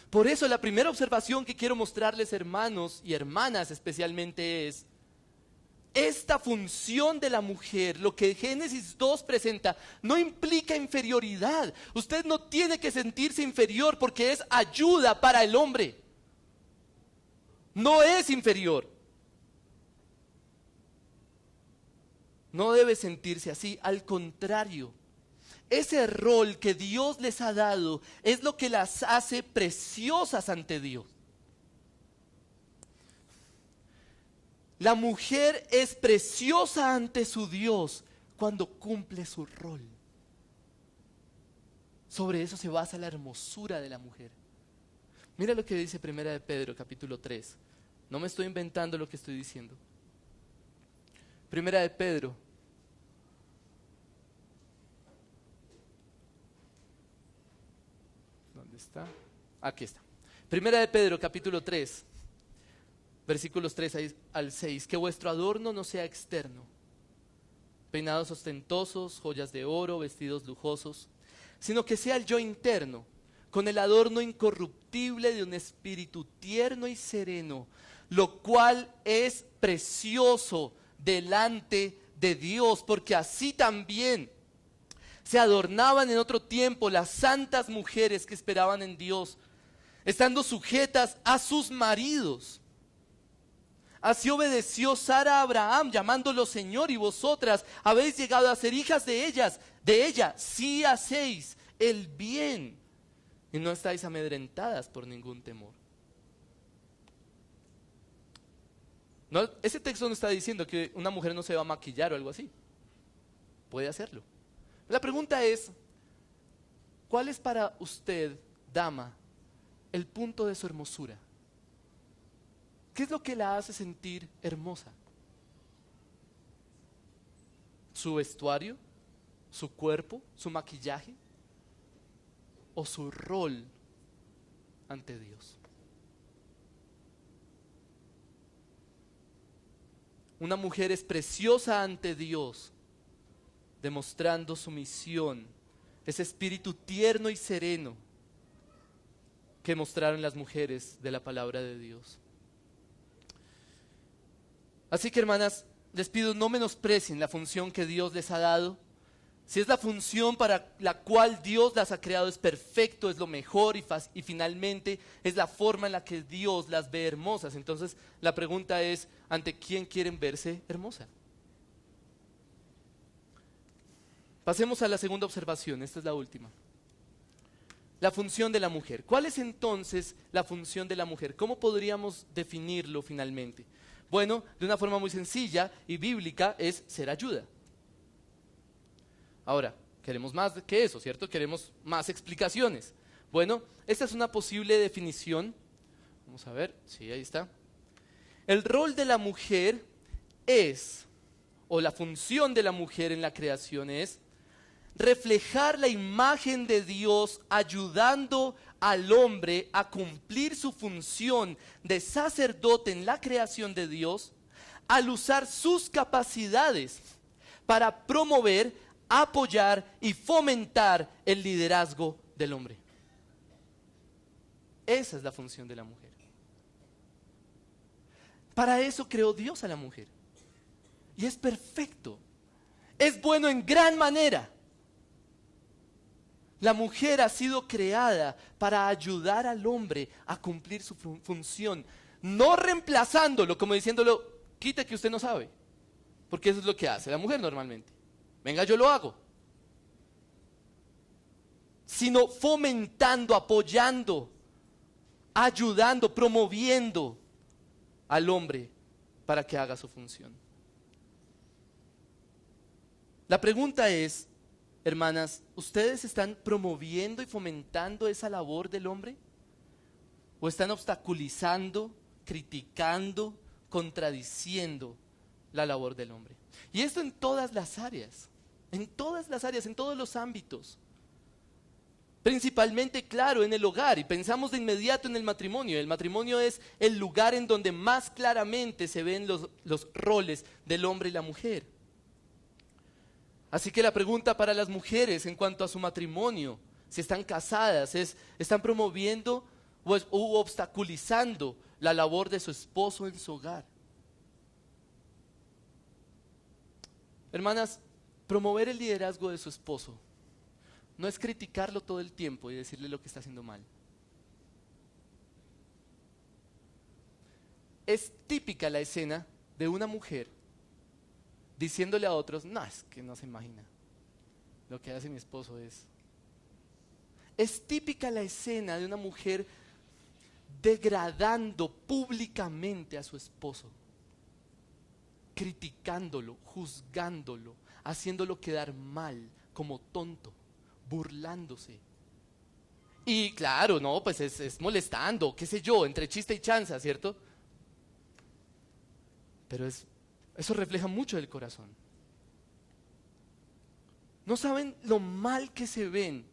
Por eso la primera observación que quiero mostrarles, hermanos y hermanas especialmente, es esta función de la mujer, lo que Génesis 2 presenta, no implica inferioridad. Usted no tiene que sentirse inferior porque es ayuda para el hombre. No es inferior. No debe sentirse así, al contrario. Ese rol que Dios les ha dado es lo que las hace preciosas ante Dios. La mujer es preciosa ante su Dios cuando cumple su rol. Sobre eso se basa la hermosura de la mujer. Mira lo que dice Primera de Pedro, capítulo 3. No me estoy inventando lo que estoy diciendo. Primera de Pedro. ¿Dónde está? Aquí está. Primera de Pedro, capítulo 3. Versículos 3 al 6, que vuestro adorno no sea externo, peinados ostentosos, joyas de oro, vestidos lujosos, sino que sea el yo interno, con el adorno incorruptible de un espíritu tierno y sereno, lo cual es precioso delante de Dios, porque así también se adornaban en otro tiempo las santas mujeres que esperaban en Dios, estando sujetas a sus maridos. Así obedeció Sara a Abraham, llamándolo Señor, y vosotras habéis llegado a ser hijas de ella, si hacéis el bien y no estáis amedrentadas por ningún temor. No, ese texto no está diciendo que una mujer no se va a maquillar o algo así. Puede hacerlo. La pregunta es, ¿cuál es para usted, dama, el punto de su hermosura? ¿Qué es lo que la hace sentir hermosa? ¿Su vestuario? ¿Su cuerpo? ¿Su maquillaje? ¿O su rol ante Dios? Una mujer es preciosa ante Dios, demostrando sumisión, ese espíritu tierno y sereno que mostraron las mujeres de la palabra de Dios. Así que, hermanas, les pido no menosprecien la función que Dios les ha dado. Si es la función para la cual Dios las ha creado, es perfecto, es lo mejor y finalmente es la forma en la que Dios las ve hermosas. Entonces la pregunta es, ¿ante quién quieren verse hermosa? Pasemos a la segunda observación, esta es la última. La función de la mujer. ¿Cuál es entonces la función de la mujer? ¿Cómo podríamos definirlo finalmente? Bueno, de una forma muy sencilla y bíblica es ser ayuda. Ahora, queremos más que eso, ¿cierto? Queremos más explicaciones. Bueno, esta es una posible definición. Vamos a ver, sí, ahí está. El rol de la mujer es, o la función de la mujer en la creación es, reflejar la imagen de Dios ayudando al hombre a cumplir su función de sacerdote en la creación de Dios al usar sus capacidades para promover, apoyar y fomentar el liderazgo del hombre. Esa es la función de la mujer. Para eso creó Dios a la mujer. Y es perfecto. Es bueno en gran manera. La mujer ha sido creada para ayudar al hombre a cumplir su función, no reemplazándolo, como diciéndolo, quita que usted no sabe, porque eso es lo que hace la mujer normalmente. Venga, yo lo hago. Sino fomentando, apoyando, ayudando, promoviendo al hombre para que haga su función. La pregunta es, hermanas, ¿ustedes están promoviendo y fomentando esa labor del hombre? ¿O están obstaculizando, criticando, contradiciendo la labor del hombre? Y esto en todas las áreas, en todos los ámbitos. Principalmente, claro, en el hogar, y pensamos de inmediato en el matrimonio. El matrimonio es el lugar en donde más claramente se ven los roles del hombre y la mujer. Así que la pregunta para las mujeres en cuanto a su matrimonio, si están casadas, es, ¿están promoviendo o obstaculizando la labor de su esposo en su hogar? Hermanas, promover el liderazgo de su esposo no es criticarlo todo el tiempo y decirle lo que está haciendo mal. Es típica la escena de una mujer diciéndole a otros, no, es que no se imagina. Lo que hace mi esposo es... Es típica la escena de una mujer degradando públicamente a su esposo, criticándolo, juzgándolo, haciéndolo quedar mal, como tonto, burlándose. Y claro, no, pues es molestando, qué sé yo, entre chiste y chanza, ¿cierto? Pero eso refleja mucho del corazón. No saben lo mal que se ven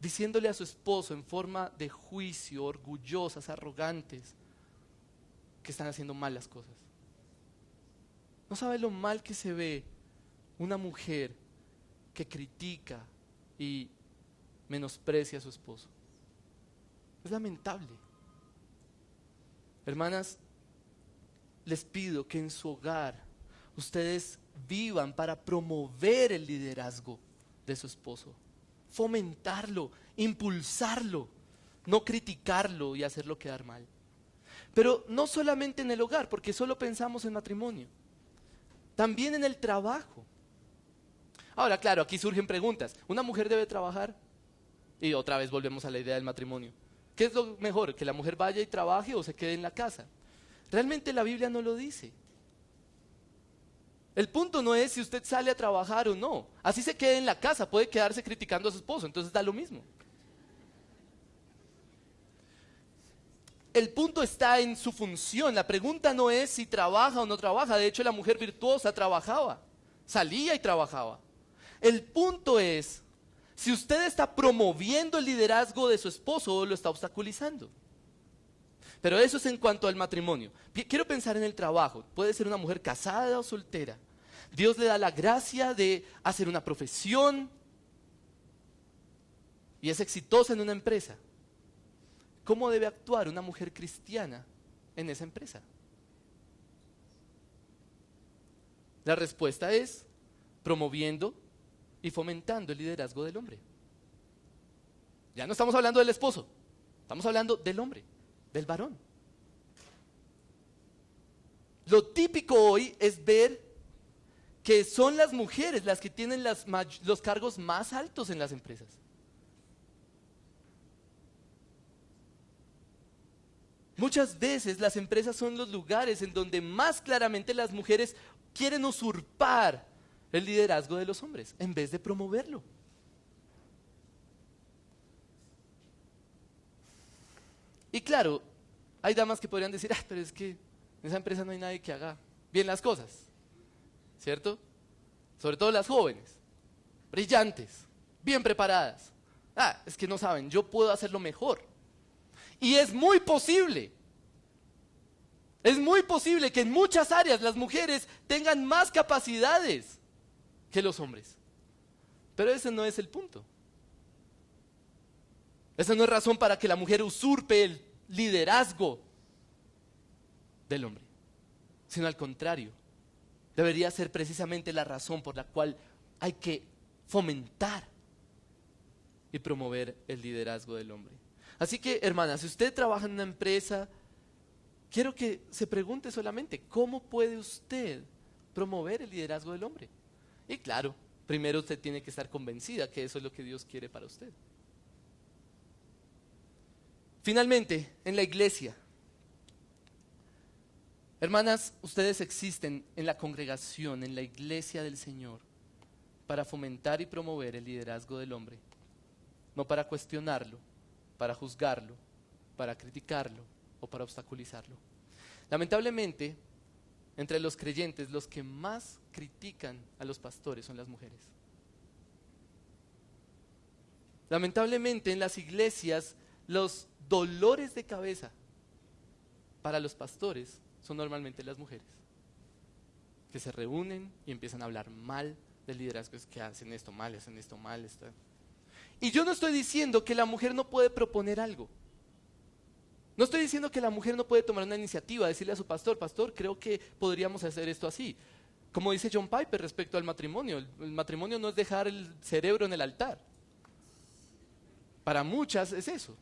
diciéndole a su esposo en forma de juicio, orgullosas, arrogantes, que están haciendo mal las cosas. No saben lo mal que se ve una mujer que critica y menosprecia a su esposo. Es lamentable. Hermanas, les pido que en su hogar ustedes vivan para promover el liderazgo de su esposo, fomentarlo, impulsarlo, no criticarlo y hacerlo quedar mal. Pero no solamente en el hogar, porque solo pensamos en matrimonio, también en el trabajo. Ahora, claro, aquí surgen preguntas. ¿Una mujer debe trabajar? Y otra vez volvemos a la idea del matrimonio. ¿Qué es lo mejor? ¿Que la mujer vaya y trabaje o se quede en la casa? Realmente la Biblia no lo dice. El punto no es si usted sale a trabajar o no. Así se quede en la casa, puede quedarse criticando a su esposo, entonces da lo mismo. El punto está en su función. La pregunta no es si trabaja o no trabaja. De hecho, la mujer virtuosa trabajaba, salía y trabajaba. El punto es si usted está promoviendo el liderazgo de su esposo o lo está obstaculizando. Pero eso es en cuanto al matrimonio. Quiero pensar en el trabajo. Puede ser una mujer casada o soltera. Dios le da la gracia de hacer una profesión y es exitosa en una empresa. ¿Cómo debe actuar una mujer cristiana en esa empresa? La respuesta es promoviendo y fomentando el liderazgo del hombre. Ya no estamos hablando del esposo, estamos hablando del hombre, del varón. Lo típico hoy es ver que son las mujeres las que tienen los cargos más altos en las empresas. Muchas veces las empresas son los lugares en donde más claramente las mujeres quieren usurpar el liderazgo de los hombres en vez de promoverlo. Y claro, hay damas que podrían decir, pero es que en esa empresa no hay nadie que haga bien las cosas, ¿cierto? Sobre todo las jóvenes, brillantes, bien preparadas. Es que no saben, yo puedo hacerlo mejor. Y es muy posible que en muchas áreas las mujeres tengan más capacidades que los hombres. Pero ese no es el punto. Esa no es razón para que la mujer usurpe el liderazgo del hombre, sino al contrario, debería ser precisamente la razón por la cual hay que fomentar y promover el liderazgo del hombre. Así que, hermanas, si usted trabaja en una empresa, quiero que se pregunte solamente, ¿cómo puede usted promover el liderazgo del hombre? Y claro, primero usted tiene que estar convencida que eso es lo que Dios quiere para usted. Finalmente, en la iglesia, hermanas, ustedes existen en la congregación, en la iglesia del Señor, para fomentar y promover el liderazgo del hombre, no para cuestionarlo, para juzgarlo, para criticarlo o para obstaculizarlo. Lamentablemente, entre los creyentes, los que más critican a los pastores son las mujeres. Lamentablemente, en las iglesias, los dolores de cabeza para los pastores son normalmente las mujeres, que se reúnen y empiezan a hablar mal del liderazgo, es que hacen esto mal, esto. Y yo no estoy diciendo que la mujer no puede proponer algo. No estoy diciendo que la mujer no puede tomar una iniciativa, decirle a su pastor, creo que podríamos hacer esto así. como dice John Piper respecto al matrimonio, el matrimonio no es dejar el cerebro en el altar. Para muchas es eso.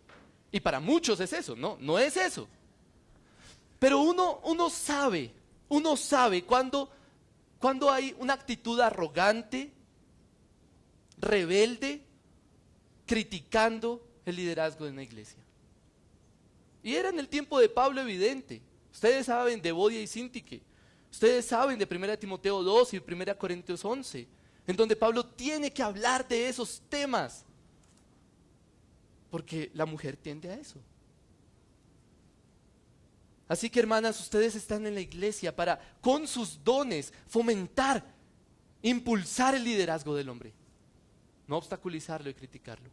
Y para muchos es eso. No, no es eso. Pero uno sabe cuando hay una actitud arrogante, rebelde, criticando el liderazgo de una iglesia. Y era en el tiempo de Pablo evidente. Ustedes saben de Evodia y Síntique. Ustedes saben de 1 Timoteo 2 y 1 Corintios 11, en donde Pablo tiene que hablar de esos temas. Porque la mujer tiende a eso. Así que, hermanas, ustedes están en la iglesia para, con sus dones, fomentar, impulsar el liderazgo del hombre. No obstaculizarlo y criticarlo.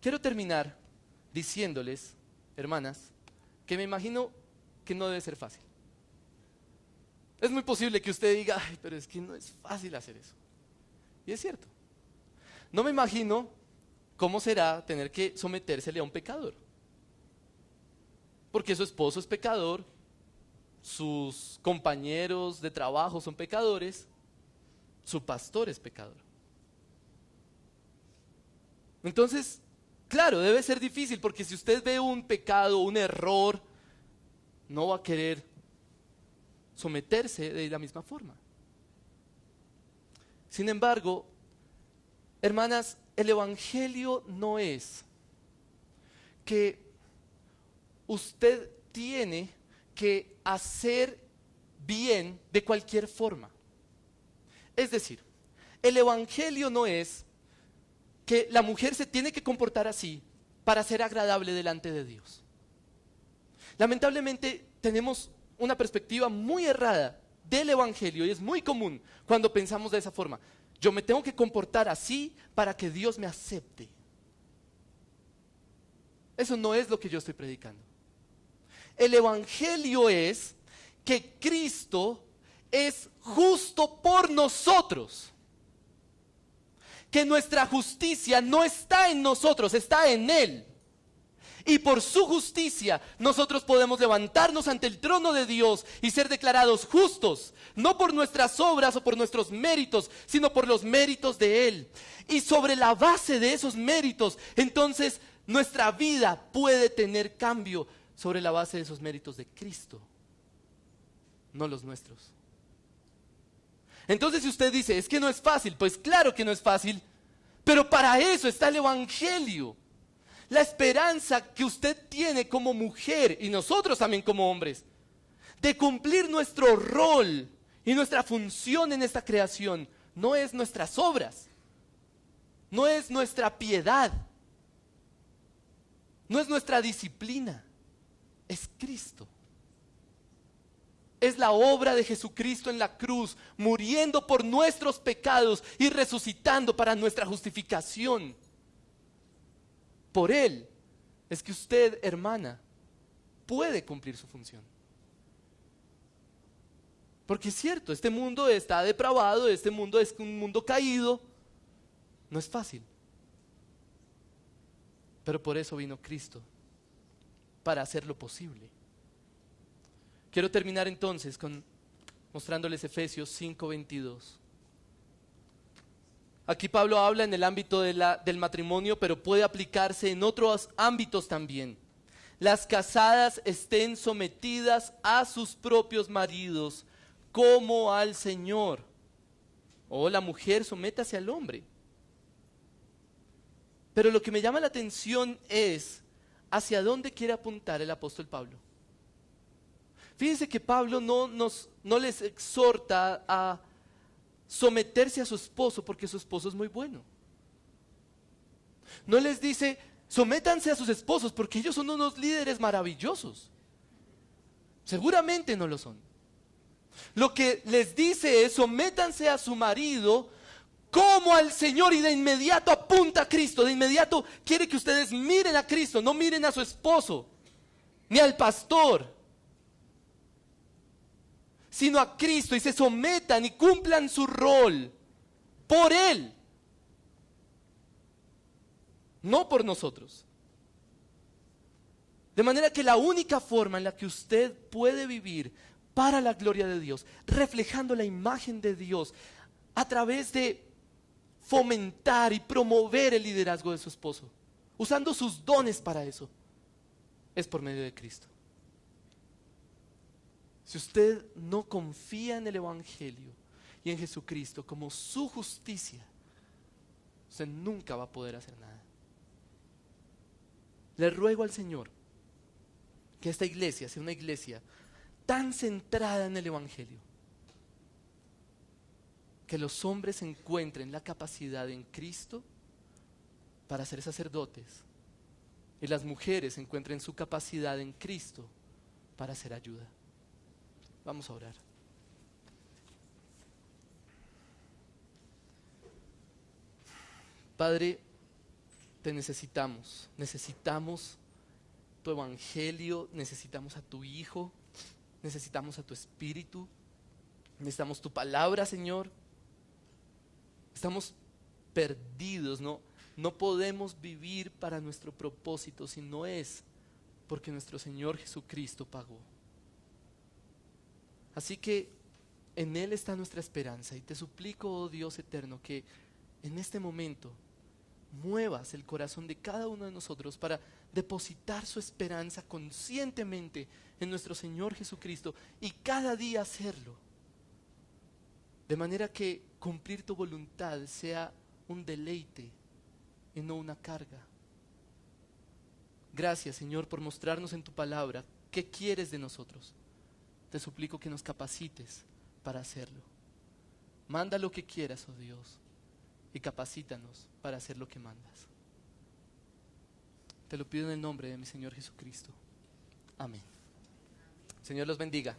Quiero terminar diciéndoles, hermanas, que me imagino que no debe ser fácil. Es muy posible que usted diga, ay, pero es que no es fácil hacer eso. Y es cierto. No me imagino cómo será tener que sometérsele a un pecador. Porque su esposo es pecador, sus compañeros de trabajo son pecadores, su pastor es pecador. Entonces, claro, debe ser difícil porque si usted ve un pecado, un error, no va a querer someterse de la misma forma. Sin embargo, hermanas, el evangelio no es que usted tiene que hacer bien de cualquier forma. Es decir, el evangelio no es que la mujer se tiene que comportar así para ser agradable delante de Dios. Lamentablemente tenemos una perspectiva muy errada del evangelio y es muy común cuando pensamos de esa forma. Yo me tengo que comportar así para que Dios me acepte. Eso no es lo que yo estoy predicando. El evangelio es que Cristo es justo por nosotros. Que nuestra justicia no está en nosotros, está en Él. Y por su justicia nosotros podemos levantarnos ante el trono de Dios y ser declarados justos, no por nuestras obras o por nuestros méritos, sino por los méritos de Él. Y sobre la base de esos méritos, entonces nuestra vida puede tener cambio sobre la base de esos méritos de Cristo, no los nuestros. Entonces si usted dice, es que no es fácil, pues claro que no es fácil, pero para eso está el evangelio. La esperanza que usted tiene como mujer y nosotros también como hombres, de cumplir nuestro rol y nuestra función en esta creación, no es nuestras obras, no es nuestra piedad, no es nuestra disciplina, es Cristo. Es la obra de Jesucristo en la cruz, muriendo por nuestros pecados y resucitando para nuestra justificación. Por Él es que usted, hermana, puede cumplir su función. Porque es cierto, este mundo está depravado, este mundo es un mundo caído, no es fácil. Pero por eso vino Cristo, para hacerlo posible. Quiero terminar entonces mostrándoles Efesios 5:22. Aquí Pablo habla en el ámbito del matrimonio, pero puede aplicarse en otros ámbitos también. Las casadas estén sometidas a sus propios maridos como al Señor. O la mujer sométase al hombre. Pero lo que me llama la atención es hacia dónde quiere apuntar el apóstol Pablo. Fíjense que Pablo no les exhorta a someterse a su esposo porque su esposo es muy bueno. No les dice, sométanse a sus esposos porque ellos son unos líderes maravillosos. Seguramente no lo son. Lo que les dice es, sométanse a su marido como al Señor, y de inmediato apunta a Cristo. De inmediato quiere que ustedes miren a Cristo, no miren a su esposo, ni al pastor, sino a Cristo, y se sometan y cumplan su rol por Él, no por nosotros. De manera que la única forma en la que usted puede vivir para la gloria de Dios, reflejando la imagen de Dios a través de fomentar y promover el liderazgo de su esposo, usando sus dones para eso, es por medio de Cristo. Si usted no confía en el Evangelio y en Jesucristo como su justicia, usted nunca va a poder hacer nada. Le ruego al Señor que esta iglesia sea una iglesia tan centrada en el Evangelio, que los hombres encuentren la capacidad en Cristo para ser sacerdotes y las mujeres encuentren su capacidad en Cristo para hacer ayuda. Vamos a orar. Padre, te necesitamos tu Evangelio, necesitamos a tu Hijo, necesitamos a tu Espíritu, necesitamos tu palabra, Señor. Estamos perdidos, no podemos vivir para nuestro propósito si no es porque nuestro Señor Jesucristo pagó. Así que en Él está nuestra esperanza y te suplico, oh Dios eterno, que en este momento muevas el corazón de cada uno de nosotros para depositar su esperanza conscientemente en nuestro Señor Jesucristo y cada día hacerlo, de manera que cumplir tu voluntad sea un deleite y no una carga. Gracias, Señor, por mostrarnos en tu palabra qué quieres de nosotros. Te suplico que nos capacites para hacerlo. Manda lo que quieras, oh Dios, y capacítanos para hacer lo que mandas. Te lo pido en el nombre de mi Señor Jesucristo. Amén. Señor los bendiga.